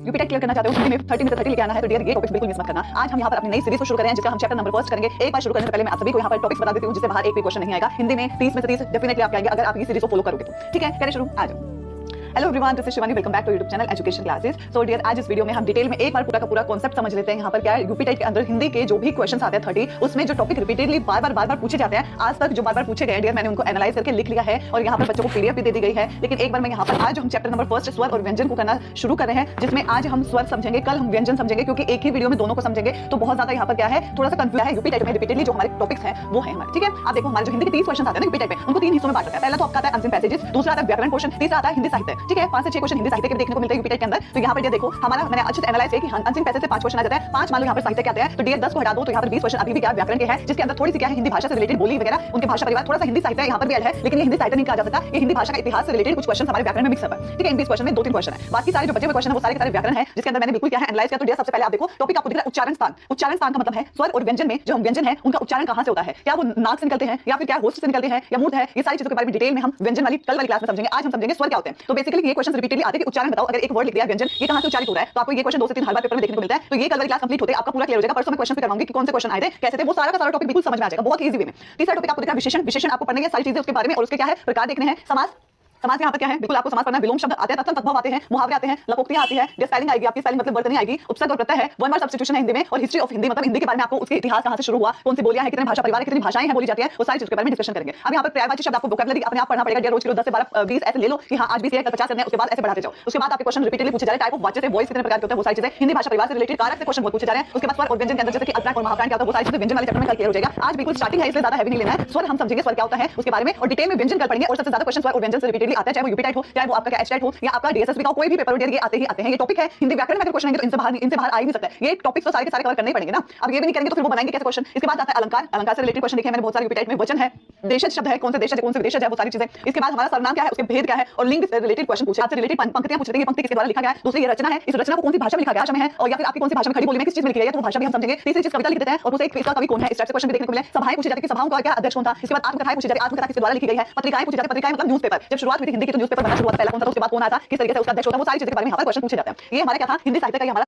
यूपीटेक clear करना चाहते हो, हिंदी में 30 में से 30 लेके आना है, तो डियर ये टॉपिक्स बिल्कुल मिस मत करना। आज हम यहाँ पर अपनी नई सीरीज को शुरू कर रहे हैं, जिसका हम चैप्टर नंबर फर्स्ट करेंगे। एक बार शुरू करने से पहले मैं आप सभी को यहाँ पर टॉपिक्स बता देती हूँ, जिससे बाहर एक भी क्वेश्चन नहीं आएगा। हिंदी में 30 में से 30 डेफिनेटली आपके आएंगे अगर आप ये सीरीज को फॉलो करोगे तो। ठीक है, करें शुरू। आ जाओ। Hello everyone, this is Shivani, welcome back to YouTube channel education classes. So dear, आज इस वीडियो में हम डिटेल में एक बार पूरा का पूरा कॉन्सेप्ट समझ लेते हैं। यहाँ पर क्या है, यूपीटेक के अंदर हिंदी के जो भी क्वेश्चंस आते हैं 30, उसमें जो टॉपिक रिपीटेडली बार बार पूछे जाते हैं, आज तक जो बार पूछे गए डियर, मैंने उनको एनालाइज करके लिख लिया है और यहाँ पर बच्चों को पीडीएफ भी दे दी गई है। लेकिन एक बार मैं यहाँ पर आज हम चैप्टर नंबर फर्स्ट स्वर और व्यंजन को करना शुरू कर रहे हैं, जिसमें आज हम स्वर समझेंगे, कल हम व्यंजन समझेंगे, क्योंकि एक ही वीडियो में दोनों को समझेंगे तो बहुत ज्यादा यहाँ पर क्या है, थोड़ा सा कंफ्यूज है। यूपीटेक में रिपीटेडली जो हमारे टॉपिक्स हैं वो है हमारे। ठीक है, आप देखो हमारे जो हिंदी के 30 क्वेश्चन आते हैं ना यूपीटेक में, उनको 3 हिस्सों में बांटा है। पहला तो आपका आता है अनसिन पैसेजेस, दूसरा आता है व्याकरण क्वेश्चन, तीसरा आता है हिंदी साहित्य। ठीक है, 5 से 6 क्वेश्चन हिंदी साहित्य के देखने को मिलते हैं यूपीटेक के अंदर। तो यहाँ पर ये देखो हमारा मैंने अच्छे से एनालाइज किया कि अनसिन पैसेज से 5 क्वेश्चन आ जाते हैं, 5 मान लो यहाँ पर साहित्य के आते हैं, तो डियर 10 को हटा दो तो यहाँ पर 20 क्वेश्चन अभी भी क्या व्याकरण के हैं, जिसके अंदर थोड़ी सी क्या है हिंदी भाषा से रिलेटेड बोली वगैरह, उनके भाषा परिवार, थोड़ा सा हिंदी साहित्य यहाँ पर भी ऐड है, लेकिन ये हिंदी साहित्य नहीं कहा जा सकता, ये हिंदी भाषा का इतिहास से रिलेटेड कुछ क्वेश्चन हमारे व्याकरण में मिक्स है। ठीक है, इन 20 क्वेश्चन में 2-3 क्वेश्चन है, बाकी सारे जो बचे हुए क्वेश्चन है वो सारे के सारे व्याकरण है, जिसके अंदर मैंने बिल्कुल क्या है एनालाइज किया। तो डियर सबसे पहले आप देखो टॉपिक आपको दिख रहा है उच्चारण स्थान। उच्चारण स्थान का मतलब है स्वर और व्यंजन में जो हम व्यंजन है उनका उच्चारण कहां से होता है, क्या वो नाक से निकलते हैं या फिर क्या होस्ट से निकलते हैं या मूर्ध है, ये सारी चीजों के बारे में डिटेल में हम व्यंजन वाली कल वाली क्लास में समझेंगे। आज हम समझेंगे स्वर क्या होते हैं। तो बेसिकली ये क्वेश्चन रिपीटेडली आते हैं कि उच्चारण बताओ, अगर एक वर्ड लिख दिया व्यंजन, ये कहां से उच्चारित हो रहा है, तो आपको ये क्वेश्चन 2 से 3 हर बार पेपर में देखने को मिलता है। तो ये कल वाली क्लास कंप्लीट होते हैं आपका पूरा क्लियर हो जाएगा। परसों मैं क्वेश्चन पे करवाऊंगी कि कौन से क्वेश्चन आए थे, कैसे थे, वो सारा का सारा टॉपिक बिल्कुल समझ में आ जाएगा बहुत इजी वे में। तीसरा टॉपिक आपको दिख रहा है विशेषण। विशेषण आपको पढ़ने की सारी चीजें उसके बारे में और उसके क्या है प्रकार देखने हैं। समास, समाज यहाँ पर क्या है, बिल्कुल आपको समाज पढ़ना है। विलोम शब्द आते हैं, तत्सम तद्भव आते हैं, मुहावरे आते हैं, लपोक्तियां आती है, स्पेलिंग आएगी आपकी, स्पेलिंग मतलब वर्तनी आएगी, उपसर्ग और प्रत्यय है, वन वर्ड सब्स्टिट्यूशन है हिंदी में, और हिस्ट्री ऑफ हिंदी मतलब हिंदी के बारे में आपको उसके इतिहास कहां से शुरू हुआ, कौन सी बोलियां हैं, कितने भाषा परिवार है, कितनी भाषाएं हैं बोली जाती है, वो सारी चीजों के बारे में डिस्कशन करेंगे। अब यहाँ पर पर्यायवाची शब्द आपको वोकैबुलरी अपने आप पढ़ना पड़ेगा डियर, रोज के 10 से 12 20 ऐसे ले लो कि हाँ आज 20 है कल 50 करना है, उसके बाद ऐसे बढ़ाते जाओ। उसके बाद आपके क्वेश्चन रिपीटेडली पूछे जा रहे हैं, टाइप ऑफ वाक्य से वॉइस कितने प्रकार के होते हैं, वो सारी चीजें हिंदी भाषा परिवार से रिलेटेड कारक से क्वेश्चन बहुत पूछे जा रहे हैं। उसके बाद स्वर और व्यंजन के अंदर जैसे कि अल्पना और महाप्राण क्या होता है, वो सारी चीजें व्यंजन वाले चैप्टर में कल क्लियर हो जाएगा। आज बिल्कुल स्टार्टिंग है, इसलिए ज्यादा हैवी नहीं लेना है। स्वर हम समझेंगे स्वर क्या होता है उसके बारे में, और डिटेल में व्यंजन कल पढ़ेंगे। और सबसे ज्यादा क्वेश्चन स्वर और व्यंजन से रिपीटेडली आता है, चाहे वो यूपीटेक हो, चाहे वो आपका एचटेट हो या आपका डीएसएसबी का कोई भी पेपर हो, ये आते ही आते हैं। ये टॉपिक है हिंदी व्याकरण में अगर क्वेश्चन आएंगे तो इनसे बाहर आ ही नहीं सकता है। ये टॉपिक्स तो सारे के सारे कवर करने ही पड़ेंगे ना। अब ये भी नहीं करेंगे तो फिर वो बनाएंगे कैसे क्वेश्चन। इसके बाद आता है अलंकार। अलंकार से रिलेटेड क्वेश्चन देखे मैंने बहुत सारे यूपीटेक में। वचन है, देशज शब्द है, कौन से देश है, कौन से विदेश है, वो सारी चीजें। इसके बाद हमारा सर्वनाम क्या है, उसके भेद क्या है, और लिंग से रिलेटेड क्वेश्चन पूछे, आपसे रिलेटेड पंक्तियां पूछ रहे हैं, ये पंक्ति किसके द्वारा लिखा गया है, दूसरी ये रचना है, इस रचना को कौन सी भाषा में लिखा गया है, और या फिर आपकी कौन सी भाषा में खड़ी बोली में किस चीज में लिखी गई है, तो वो भाषा भी हम समझेंगे। तीसरी चीज कविता लिख देते हैं, और दूसरे इसका कवि कौन है, इस टाइप से क्वेश्चन भी देखने को मिले। सभाएं पूछी जाती है कि सभाओं का क्या अध्यक्ष कौन था। इसके बाद आत्मकथाएं पूछी जाती है, आत्मकथा किसके द्वारा लिखी गई है। पत्रिकाएं पूछी जाती है, पत्रिकाएं मतलब न्यूज़पेपर, जब शुरुआत हुई थी हिंदी की तो न्यूज़पेपर बनना शुरू हुआ था, पहला कौन था, उसके बाद कौन आया था, किस तरीके से उसका अध्यक्ष होता है, वो सारी चीजें के बारे में यहाँ पर क्वेश्चन पूछे जाते हैं। ये हमारा क्या था हिंदी साहित्य का, हमारा